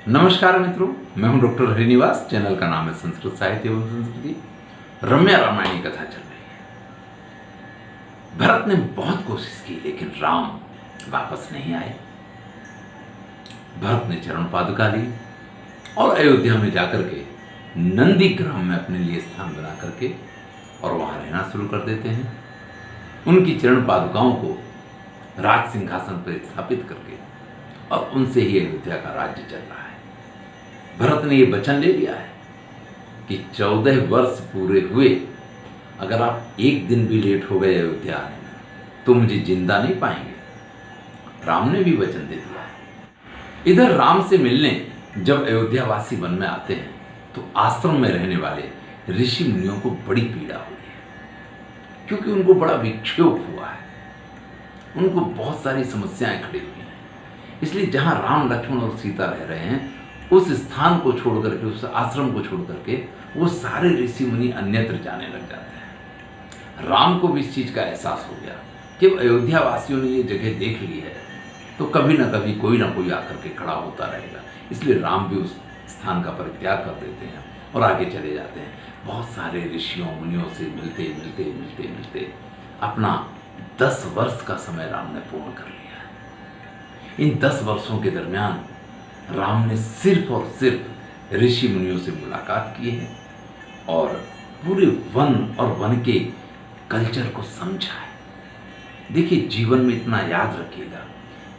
नमस्कार मित्रों, मैं हूं डॉक्टर हरिनिवास। चैनल का नाम है संस्कृत साहित्य एवं संस्कृति। रम्या रामायणी कथा चल रही है। भरत ने बहुत कोशिश की लेकिन राम वापस नहीं आए। भरत ने चरण पादुका ली और अयोध्या में जाकर के नंदी ग्राम में अपने लिए स्थान बना करके और वहां रहना शुरू कर देते हैं। उनकी चरण पादुकाओं को राज सिंहासन पर स्थापित करके और उनसे ही अयोध्या का राज्य चल रहा है। भरत ने यह वचन ले लिया है कि 14 वर्ष पूरे हुए अगर आप एक दिन भी लेट हो गए अयोध्या आने में तो मुझे जिंदा नहीं पाएंगे। राम ने भी वचन दे दिया है। इधर राम से मिलने जब अयोध्यावासी वन में आते हैं तो आश्रम में रहने वाले ऋषि मुनियों को बड़ी पीड़ा हुई है, क्योंकि उनको बड़ा विक्षोभ हुआ है। उनको बहुत सारी समस्याएं खड़ी हुई हैं। इसलिए जहां राम, लक्ष्मण और सीता रह रहे हैं उस स्थान को छोड़ करके, उस आश्रम को छोड़ करके वो सारे ऋषि मुनि अन्यत्र जाने लग जाते हैं। राम को भी इस चीज का एहसास हो गया कि अयोध्या वासियों ने ये जगह देख ली है तो कभी ना कभी कोई ना कोई आकर के खड़ा होता रहेगा। इसलिए राम भी उस स्थान का परित्याग कर देते हैं और आगे चले जाते हैं। बहुत सारे ऋषियों मुनियों से मिलते मिलते मिलते मिलते अपना 10 वर्ष का समय राम ने पूर्ण कर लिया। इन 10 वर्षों के दरमियान राम ने सिर्फ और सिर्फ ऋषि मुनियों से मुलाकात की है और पूरे वन और वन के कल्चर को समझा है। देखिए, जीवन में इतना याद रखिएगा,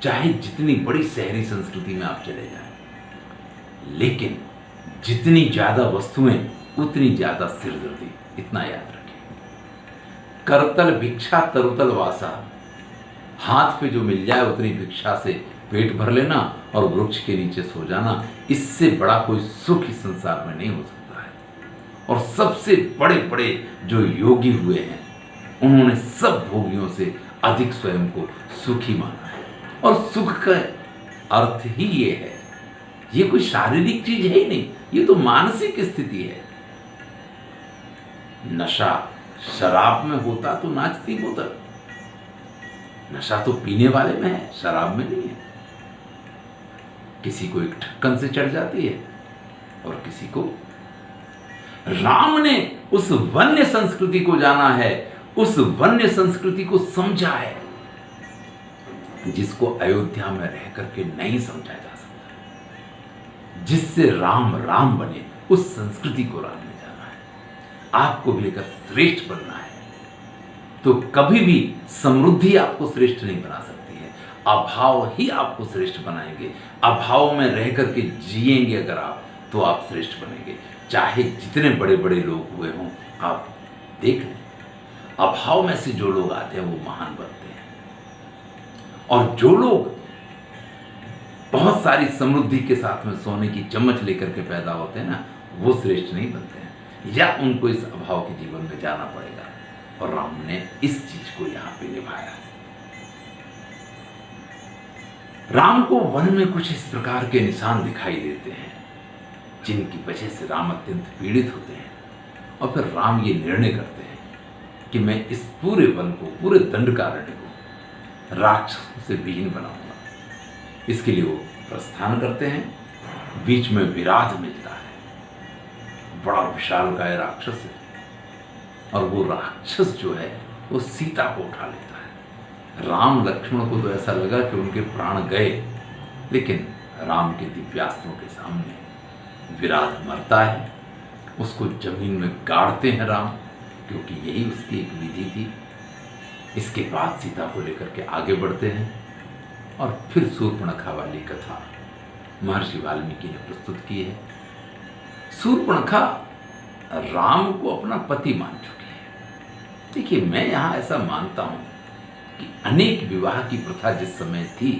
चाहे जितनी बड़ी शहरी संस्कृति में आप चले जाएं, लेकिन जितनी ज्यादा वस्तुएं उतनी ज्यादा सिरदर्दी, इतना याद रखिए। करतल भिक्षा तरुतल वासा, हाथ पे जो मिल जाए उतनी भिक्षा से पेट भर लेना और वृक्ष के नीचे सो जाना, इससे बड़ा कोई सुख इस संसार में नहीं हो सकता है। और सबसे बड़े बड़े जो योगी हुए हैं उन्होंने सब भोगियों से अधिक स्वयं को सुखी माना है। और सुख का अर्थ ही ये है, ये कोई शारीरिक चीज है ही नहीं, ये तो मानसिक स्थिति है। नशा शराब में होता तो नाचती बोतल। नशा तो पीने वाले में है, शराब में नहीं है। किसी को एक ढक्कन से चढ़ जाती है और किसी को। राम ने उस वन्य संस्कृति को जाना है, उस वन्य संस्कृति को समझा है जिसको अयोध्या में रह करके नहीं समझा जा सकता। जिससे राम राम बने, उस संस्कृति को राम ने जाना है। आपको भी अगर श्रेष्ठ बनना है तो कभी भी समृद्धि आपको श्रेष्ठ नहीं बना सकती है, अभाव ही आपको श्रेष्ठ बनाएंगे। अभाव में रह करके जिएंगे अगर आप तो आप श्रेष्ठ बनेंगे। चाहे जितने बड़े बड़े लोग हुए हों, आप देख लें, अभाव में से जो लोग आते हैं वो महान बनते हैं, और जो लोग बहुत सारी समृद्धि के साथ में सोने की चम्मच लेकर के पैदा होते हैं ना, वो श्रेष्ठ नहीं बनते हैं, या उनको इस अभाव के जीवन में जाना पड़ेगा। और राम ने इस चीज को यहां पे निभाया। राम को वन में कुछ इस प्रकार के निशान दिखाई देते हैं जिनकी वजह से राम अत्यंत पीड़ित होते हैं। और फिर राम ये निर्णय करते हैं कि मैं इस पूरे वन को, पूरे दंडकारण्य को राक्षसों से विहीन बनाऊंगा। इसके लिए वो प्रस्थान करते हैं। बीच में विराध मिलता है, बड़ा विशालकाय राक्षस है, और वो राक्षस जो है वो सीता को उठा लेता है। राम लक्ष्मण को तो ऐसा लगा कि उनके प्राण गए, लेकिन राम के दिव्यास्त्रों के सामने विराट मरता है। उसको जमीन में गाड़ते हैं राम, क्योंकि यही उसकी एक विधि थी। इसके बाद सीता को लेकर के आगे बढ़ते हैं और फिर शूर्पणखा वाली कथा महर्षि वाल्मीकि ने प्रस्तुत की है। शूर्पणखा राम को अपना पति मान चुकी है। देखिए, मैं यहां ऐसा मानता हूं कि अनेक विवाह की प्रथा जिस समय थी,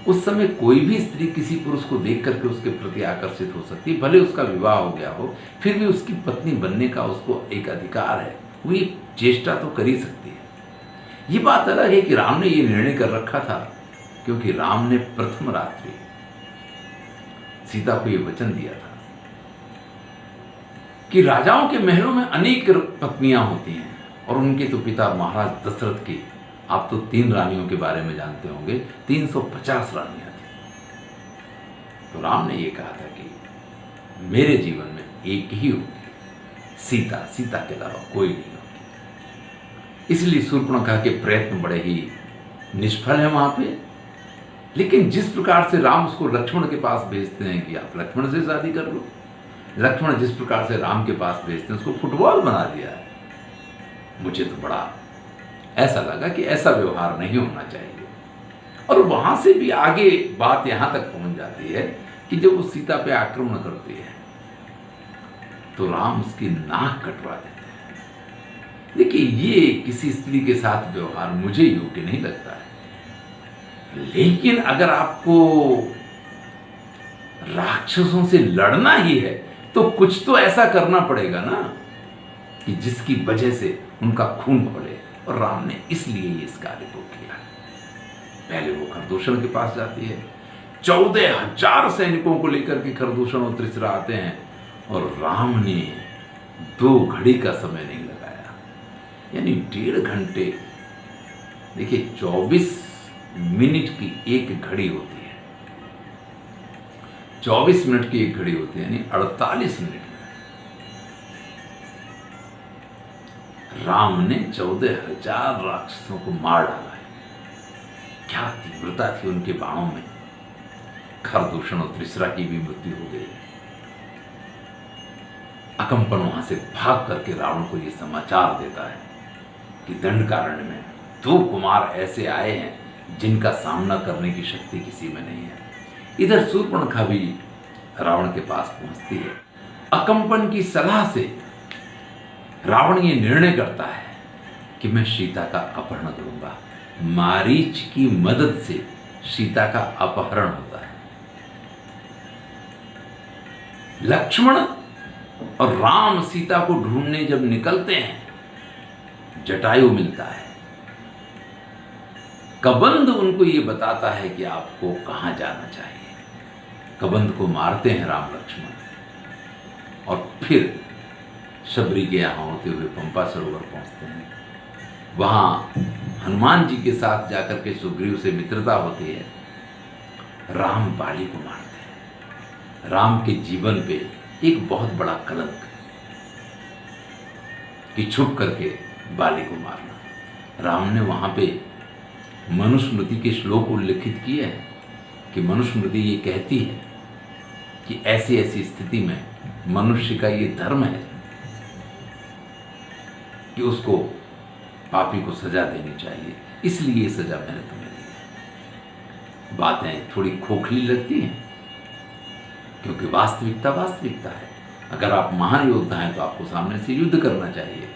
उस समय कोई भी स्त्री किसी पुरुष को देख करके उसके प्रति आकर्षित हो सकती, भले उसका विवाह हो गया हो, फिर भी उसकी पत्नी बनने का उसको एक अधिकार है, वो ये चेष्टा तो कर ही सकती है। ये बात अलग है कि राम ने ये निर्णय कर रखा था, क्योंकि राम ने प्रथम रात्रि सीता को ये वचन दिया था कि राजाओं के महलों में अनेक पत्नियां होती हैं, और उनके तो पिता महाराज दशरथ की, आप तो 3 रानियों के बारे में जानते होंगे, 350 रानियां थी। तो राम ने ये कहा था कि मेरे जीवन में एक ही होगी, सीता, सीता के अलावा कोई नहीं होगी। इसलिए शूर्पणखा के प्रयत्न बड़े ही निष्फल हैं वहां पे। लेकिन जिस प्रकार से राम उसको लक्ष्मण के पास भेजते हैं कि आप लक्ष्मण से शादी कर लो, लक्ष्मण जिस प्रकार से राम के पास भेजते हैं उसको फुटबॉल बना दिया है। मुझे तो बड़ा ऐसा लगा कि ऐसा व्यवहार नहीं होना चाहिए। और वहां से भी आगे बात यहां तक पहुंच जाती है कि जब वो सीता पे आक्रमण करती है तो राम उसकी नाक कटवा देते हैं। देखिए, ये किसी स्त्री के साथ व्यवहार मुझे योग्य नहीं लगता है। लेकिन अगर आपको राक्षसों से लड़ना ही है तो कुछ तो ऐसा करना पड़ेगा ना कि जिसकी वजह से उनका खून खोले। और राम ने इसलिए इस कार्य को किया। पहले वो खरदूषण के पास जाती है, 14,000 सैनिकों को लेकर के खरदूषण और त्रिशरा आते हैं, और राम ने 2 घड़ी का समय नहीं लगाया, यानी 1.5 घंटे। देखिए, 24 मिनट की एक घड़ी होती है, 24 मिनट की एक घड़ी होती है, यानी 48 मिनट में राम ने 14,000 राक्षसों को मार डाला है। क्या तीव्रता थी उनके बाणों में। खरदूषण और त्रिशरा की भी मृत्यु हो गई। अकंपन वहां से भाग करके रावण को यह समाचार देता है कि दंडकारण्य में 2 कुमार ऐसे आए हैं जिनका सामना करने की शक्ति किसी में नहीं है। इधर शूर्पणखा भी रावण के पास पहुंचती है। अकंपन की सलाह से रावण ये निर्णय करता है कि मैं सीता का अपहरण करूंगा। मारीच की मदद से सीता का अपहरण होता है। लक्ष्मण और राम सीता को ढूंढने जब निकलते हैं, जटायु मिलता है। कबंध उनको ये बताता है कि आपको कहां जाना चाहिए। कबंध को मारते हैं राम लक्ष्मण और फिर शबरी के यहां होते हुए पंपा सरोवर पहुंचते हैं। वहां हनुमान जी के साथ जाकर के सुग्रीव से मित्रता होती है। राम बाली को मारते हैं। राम के जीवन पे एक बहुत बड़ा कलंक कि छुप करके बाली को मारना। राम ने वहां पे मनुस्मृति के श्लोक उल्लिखित किए हैं कि मनुस्मृति ये कहती है कि ऐसी ऐसी स्थिति में मनुष्य का ये धर्म है कि उसको पापी को सजा देनी चाहिए, इसलिए ये सजा मैंने तुम्हें दी है। बातें थोड़ी खोखली लगती हैं क्योंकि वास्तविकता वास्तविकता है। अगर आप महान योद्धा हैं तो आपको सामने से युद्ध करना चाहिए।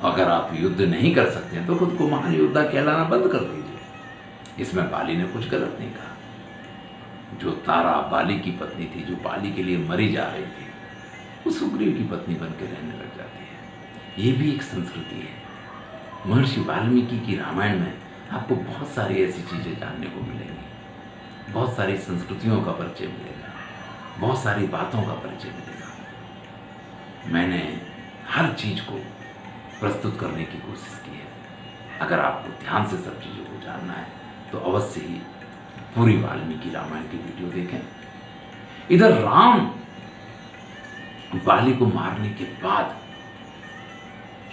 अगर आप युद्ध नहीं कर सकते हैं तो खुद को महान योद्धा कहलाना बंद कर दीजिए। इसमें बाली ने कुछ गलत नहीं कहा। जो तारा बाली की पत्नी थी, जो बाली के लिए मरी जा रही थी, वो सुग्रीव की पत्नी बनकर रहने लग जाती है। ये भी एक संस्कृति है। महर्षि वाल्मीकि की रामायण में आपको बहुत सारी ऐसी चीज़ें जानने को मिलेंगी। बहुत सारी संस्कृतियों का परिचय मिलेगा, बहुत सारी बातों का परिचय मिलेगा। मैंने हर चीज़ को प्रस्तुत करने की कोशिश की है। अगर आपको ध्यान से सब चीज़ों को जानना है तो अवश्य ही पूरी वाल्मीकि रामायण की वीडियो देखें। इधर राम बाली को मारने के बाद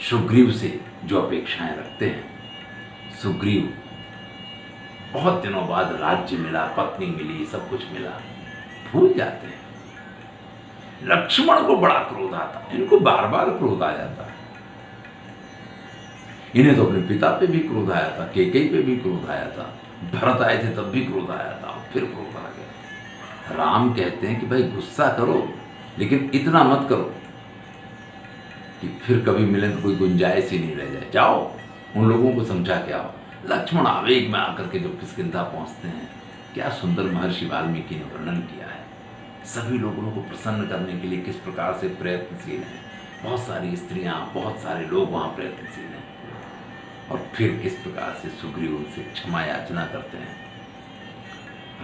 सुग्रीव से जो अपेक्षाएं रखते हैं, सुग्रीव बहुत दिनों बाद राज्य मिला, पत्नी मिली, सब कुछ मिला, भूल जाते हैं। लक्ष्मण को बड़ा क्रोध आता है। इनको बार बार क्रोध आ जाता है। इन्हें तो अपने पिता पे भी क्रोध आया था, कैकेयी पे भी क्रोध आया था, भरत आए थे तब भी क्रोध आया था, फिर क्रोध आ गया। राम कहते हैं कि भाई गुस्सा करो लेकिन इतना मत करो कि फिर कभी मिले तो कोई गुंजाइश ही नहीं रह जाए। जाओ उन लोगों को समझा के आओ। लक्ष्मण आवेग में आकर के जब किष्किंधा पहुंचते हैं, क्या सुंदर महर्षि वाल्मीकि ने वर्णन किया है। सभी लोगों को प्रसन्न करने के लिए किस प्रकार से प्रयत्नशील हैं। बहुत सारी स्त्रियां, बहुत सारे लोग वहाँ प्रयत्नशील हैं। और फिर किस प्रकार से सुग्रीव उनसे क्षमा याचना करते हैं।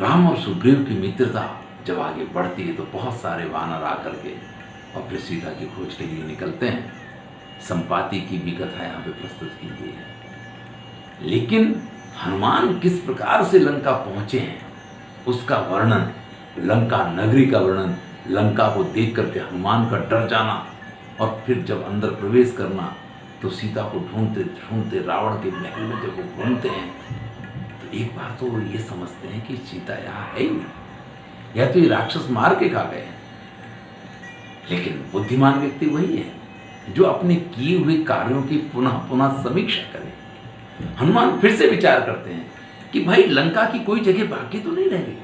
राम और सुग्रीव की मित्रता जब आगे बढ़ती है तो बहुत सारे वानर आकर के और फिर सीता की खोज के लिए निकलते हैं। संपाति की भी कथा यहाँ पे प्रस्तुत की गई है। लेकिन हनुमान किस प्रकार से लंका पहुंचे हैं उसका वर्णन लंका नगरी का वर्णन, लंका को देख करके हनुमान का डर जाना, और फिर जब अंदर प्रवेश करना तो सीता को ढूंढते ढूंढते रावण के महल में जब वो घूमते हैं तो एक बार तो वो ये समझते हैं कि सीता यहाँ है ही नहीं, या तो ये राक्षस मार के खा गए हैं। लेकिन बुद्धिमान व्यक्ति वही है जो अपने किए हुए कार्यों की पुनः पुनः समीक्षा करे। हनुमान फिर से विचार करते हैं कि भाई लंका की कोई जगह बाकी तो नहीं रह गई,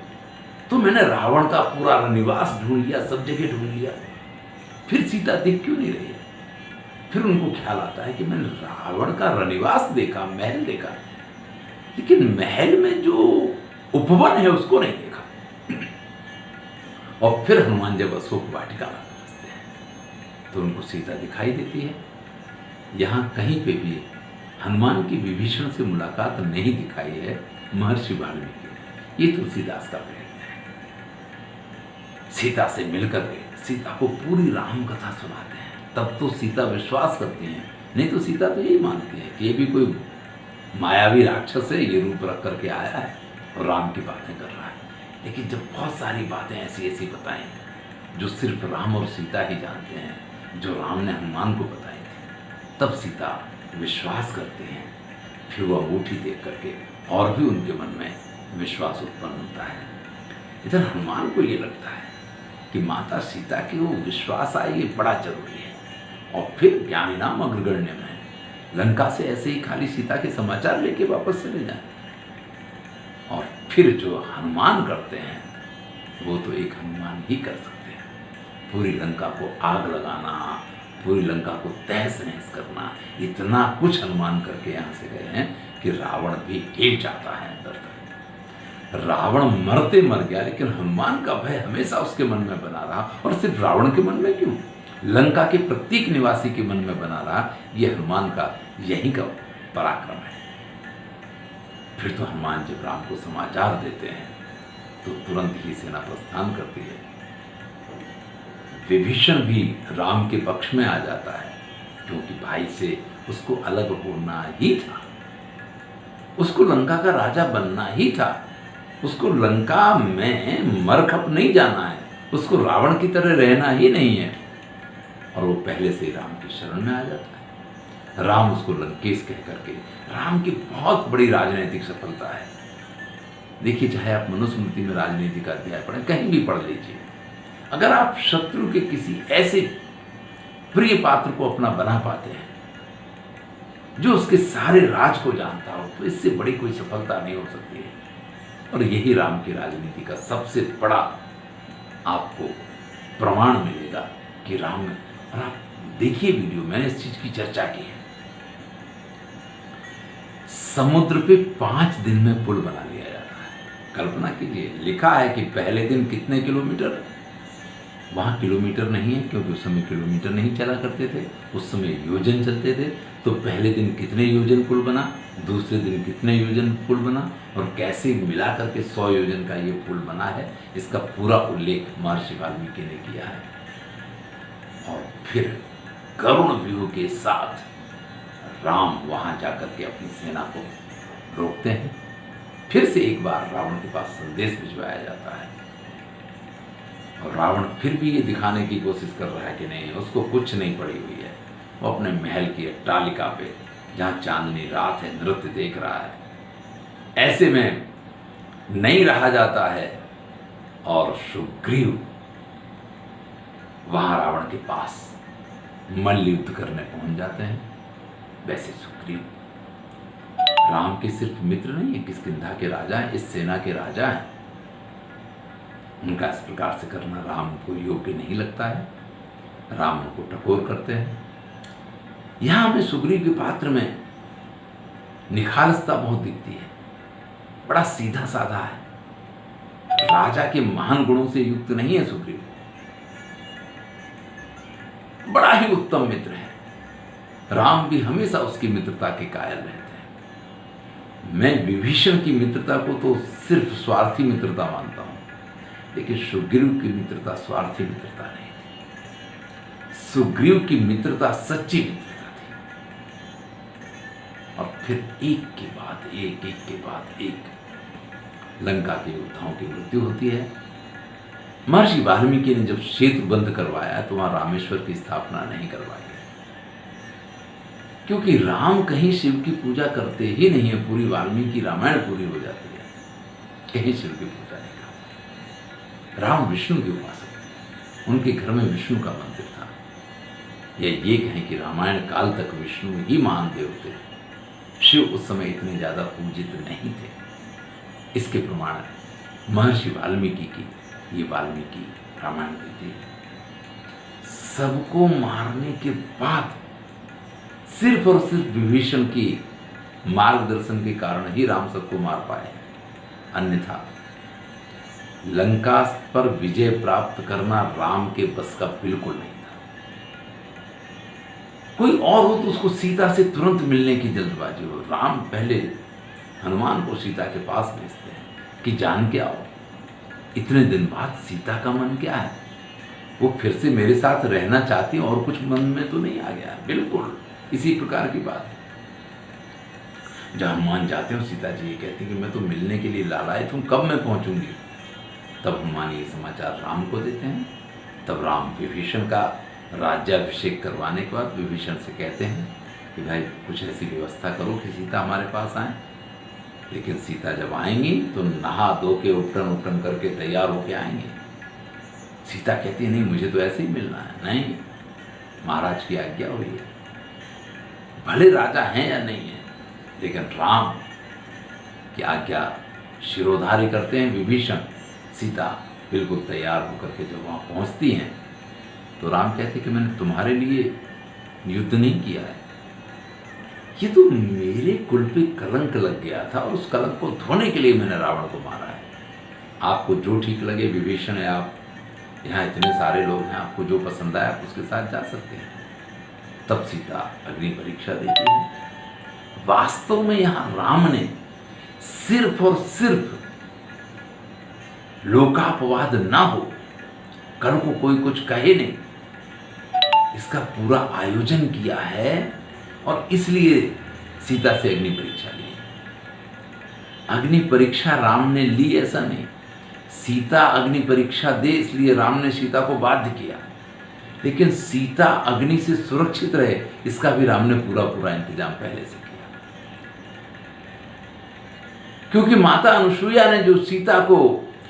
तो मैंने रावण का पूरा निवास ढूंढ लिया, सब जगह ढूंढ लिया, फिर सीता दिख क्यों नहीं रही है। फिर उनको ख्याल आता है कि मैंने रावण का रनिवास देखा, महल देखा, लेकिन महल में जो उपवन है उसको नहीं देखा। और फिर हनुमान जब अशोक वाटिका में पहुंचते हैं तो उनको सीता दिखाई देती है। यहाँ कहीं पे भी हनुमान की विभीषण से मुलाकात नहीं दिखाई है महर्षि वाल्मीकि ने। ये तुलसीदास का प्रयत्न है। सीता से मिलकर के सीता को पूरी राम कथा सुनाते हैं, तब तो सीता विश्वास करती हैं, नहीं तो सीता तो यही मानती है कि ये भी कोई मायावी राक्षस है, ये रूप रख करके आया है और राम की बातें कर रहा है। लेकिन जब बहुत सारी बातें ऐसी ऐसी बताई जो सिर्फ राम और सीता ही जानते हैं, जो राम ने हनुमान को बताई थी, तब सीता विश्वास करते हैं। फिर वह अंगूठी देख करके और भी उनके मन में विश्वास उत्पन्न होता है। इधर हनुमान को ये लगता है कि माता सीता के वो विश्वास आए, ये बड़ा जरूरी है। और फिर ज्ञानी नाम अग्रगण्य में लंका से ऐसे ही खाली सीता के समाचार लेके वापस चले जाए। और फिर जो हनुमान करते हैं वो तो एक हनुमान ही कर सकते हैं। पूरी लंका को आग लगाना, पूरी लंका को तहस नहस करना, इतना कुछ हनुमान करके यहाँ से गए हैं कि रावण भी हिल जाता है अंदर तक। रावण मरते मर गया, लेकिन हनुमान का भय हमेशा उसके मन में बना रहा। और सिर्फ रावण के मन में क्यों, लंका के प्रत्येक निवासी के मन में बना रहा। ये हनुमान का यही का पराक्रम है। फिर तो हनुमान जब राम को समाचार देते हैं तो तुरंत ही सेना प्रस्थान करती है। विभीषण भी राम के पक्ष में आ जाता है, क्योंकि भाई से उसको अलग होना ही था, उसको लंका का राजा बनना ही था, उसको लंका में मरखप नहीं जाना है, उसको रावण की तरह रहना ही नहीं है। और वो पहले से ही राम की शरण में आ जाता है। राम उसको लंकेश कह करके, राम की बहुत बड़ी राजनीतिक सफलता है। देखिए, चाहे आप मनुस्मृति में राजनीति का अध्याय पढ़ें, कहीं भी पढ़ लीजिए, अगर आप शत्रु के किसी ऐसे प्रिय पात्र को अपना बना पाते हैं जो उसके सारे राज को जानता हो, तो इससे बड़ी कोई सफलता नहीं हो सकती है। और यही राम की राजनीति का सबसे बड़ा आपको प्रमाण मिलेगा कि राम, और आप देखिए वीडियो, मैंने इस चीज की चर्चा की है। समुद्र पे 5 दिन में पुल बना लिया जाता है। कल्पना कीजिए, लिखा है कि पहले दिन कितने किलोमीटर, वहाँ किलोमीटर नहीं है क्योंकि उस समय किलोमीटर नहीं चला करते थे, उस समय योजन चलते थे। तो पहले दिन कितने योजन पुल बना, दूसरे दिन कितने योजन पुल बना, और कैसे मिला करके 100 योजन का ये पुल बना है, इसका पूरा उल्लेख महर्षि वाल्मीकि ने किया है। और फिर करुण व्यूह के साथ राम वहाँ जाकर के अपनी सेना को रोकते हैं। फिर से एक बार रावण के पास संदेश भिजवाया जाता है, और रावण फिर भी ये दिखाने की कोशिश कर रहा है कि नहीं, उसको कुछ नहीं पड़ी हुई है। वो अपने महल की अट्टालिका पे, जहाँ चांदनी रात है, नृत्य देख रहा है। ऐसे में नहीं रहा जाता है और सुग्रीव वहाँ रावण के पास मल्ल युद्ध करने पहुंच जाते हैं। वैसे सुग्रीव राम के सिर्फ मित्र नहीं है, किष्किंधा के राजा हैं, इस सेना के राजा हैं। उनका इस प्रकार से करना राम को योग्य नहीं लगता है। राम उनको टकोर करते हैं। यहाँ हमें सुग्रीव के पात्र में निखालसता बहुत दिखती है। बड़ा सीधा साधा है, राजा के महान गुणों से युक्त नहीं है सुग्रीव, बड़ा ही उत्तम मित्र है। राम भी हमेशा उसकी मित्रता के कायल रहते हैं। मैं विभीषण की मित्रता को तो सिर्फ स्वार्थी मित्रता मानता हूं, लेकिन सुग्रीव की मित्रता स्वार्थी मित्रता नहीं थी। सुग्रीव की मित्रता सच्ची मित्रता थी। और फिर एक के बाद एक, एक के बाद एक लंका के योद्धाओं की मृत्यु होती है। महर्षि वाल्मीकि ने जब सेतु बंद करवाया तो वहां रामेश्वर की स्थापना नहीं करवाई, क्योंकि राम कहीं शिव की पूजा करते ही नहीं है। पूरी वाल्मीकि रामायण पूरी हो जाती है, कहीं शिव की पूजा नहीं करते। राम विष्णु के उपासक थे, उनके घर में विष्णु का मंदिर था। या ये कहें कि रामायण काल तक विष्णु ही महान देव थे, शिव उस समय इतने ज्यादा पूजित नहीं थे। इसके प्रमाण महर्षि वाल्मीकि की ये वाल्मीकि रामायण देती है। सबको मारने के बाद सिर्फ और सिर्फ विभीषण की मार्गदर्शन के कारण ही राम सबको मार पाए, अन्यथा लंका पर विजय प्राप्त करना राम के बस का बिल्कुल नहीं था। कोई और हो तो उसको सीता से तुरंत मिलने की जल्दबाजी हो, राम पहले हनुमान को सीता के पास भेजते हैं कि जान के आओ, इतने दिन बाद सीता का मन क्या है, वो फिर से मेरे साथ रहना चाहती है और कुछ मन में तो नहीं आ गया। बिल्कुल इसी प्रकार की बात है। जब हनुमान जाते हो, सीता जी ये कहती कि मैं तो मिलने के लिए लालायित हूँ, कब मैं पहुंचूंगी। तब हनुमान ये समाचार राम को देते हैं। तब राम विभीषण का राज्याभिषेक करवाने के बाद विभीषण से कहते हैं कि भाई कुछ ऐसी व्यवस्था करो कि सीता हमारे पास आए। लेकिन सीता जब आएंगी तो नहा धो के उपटन करके तैयार होके आएंगी। सीता कहती है नहीं, मुझे तो ऐसे ही मिलना है। नहीं, महाराज की आज्ञा हुई है, भले राजा हैं या नहीं है, लेकिन राम की आज्ञा शिरोधार्य करते हैं विभीषण। सीता बिल्कुल तैयार होकर के जब वहां पहुंचती हैं तो राम कहते कि मैंने तुम्हारे लिए युद्ध नहीं किया है, ये तो मेरे कुल पे कलंक लग गया था और उस कलंक को धोने के लिए मैंने रावण को मारा है। आपको जो ठीक लगे, विभीषण है, आप यहाँ इतने सारे लोग हैं, आपको जो पसंद आए आप उसके साथ जा सकते हैं। तब सीता अग्नि परीक्षा देती है। वास्तव में यहाँ राम ने सिर्फ और सिर्फ लोकापवाद ना हो, कल को कोई कुछ कहे नहीं, इसका पूरा आयोजन किया है और इसलिए सीता से अग्नि परीक्षा ली। अग्नि परीक्षा राम ने ली ऐसा नहीं, सीता अग्नि परीक्षा दे इसलिए राम ने सीता को बाध्य किया। लेकिन सीता अग्नि से सुरक्षित रहे इसका भी राम ने पूरा पूरा इंतजाम पहले से किया, क्योंकि माता अनुसुईया ने जो सीता को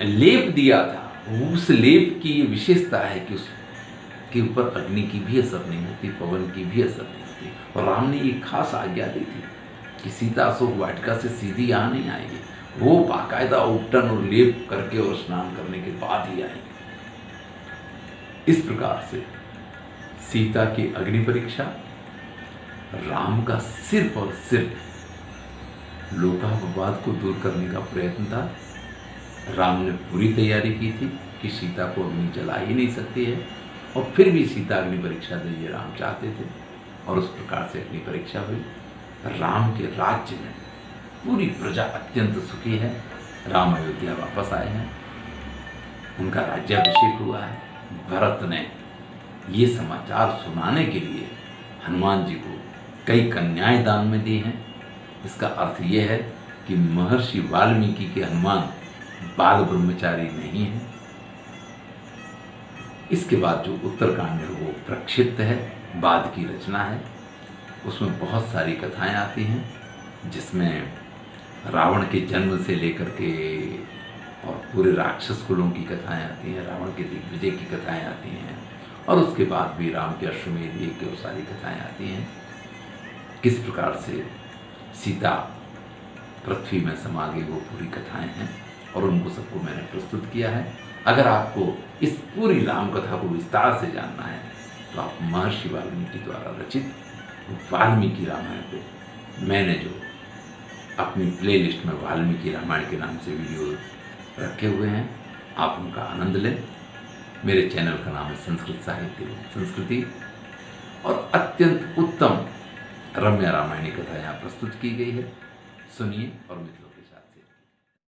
लेप दिया था, उस लेप की ये विशेषता है कि उसके ऊपर अग्नि की भी असर नहीं होती, पवन की भी असर नहीं होती। और राम ने ये खास आज्ञा दी थी कि सीता अशोक वाटिका से सीधी यहाँ नहीं आएगी, वो बाकायदा उपटन और लेप करके और स्नान करने के बाद ही आएंगे। इस प्रकार से सीता की अग्नि परीक्षा राम का सिर्फ और सिर्फ लोकापवाद को दूर करने का प्रयत्न था। राम ने पूरी तैयारी की थी कि सीता को अग्नि जला ही नहीं सकती है, और फिर भी सीता अग्नि परीक्षा दे ये राम चाहते थे, और उस प्रकार से अग्नि परीक्षा हुई। राम के राज्य में पूरी प्रजा अत्यंत सुखी है। राम अयोध्या वापस आए हैं, उनका राज्याभिषेक हुआ है। भरत ने ये समाचार सुनाने के लिए हनुमान जी को कई कन्याएं दान में दी हैं। इसका अर्थ ये है कि महर्षि वाल्मीकि के हनुमान बाल ब्रह्मचारी नहीं है। इसके बाद जो उत्तरकांड है वो प्रक्षिप्त है, बाद की रचना है। उसमें बहुत सारी कथाएं आती हैं, जिसमें रावण के जन्म से लेकर के और पूरे राक्षस कुलों की कथाएं आती हैं, रावण के दिग्विजय की कथाएं आती हैं, और उसके बाद भी राम के अश्वमेध यज्ञ की सारी कथाएं आती हैं। किस प्रकार से सीता पृथ्वी में समा गई वो पूरी कथाएं हैं, और उनको सबको मैंने प्रस्तुत किया है। अगर आपको इस पूरी राम कथा को विस्तार से जानना है तो आप महर्षि वाल्मीकि द्वारा रचित वाल्मीकि रामायण पे मैंने जो अपनी प्लेलिस्ट में वाल्मीकि रामायण के नाम से वीडियो रखे हुए हैं, आप उनका आनंद लें। मेरे चैनल का नाम है संस्कृत साहित्य संस्कृति, और अत्यंत उत्तम रम्य रामायणी कथा यहाँ प्रस्तुत की गई है। सुनिए और मित्रों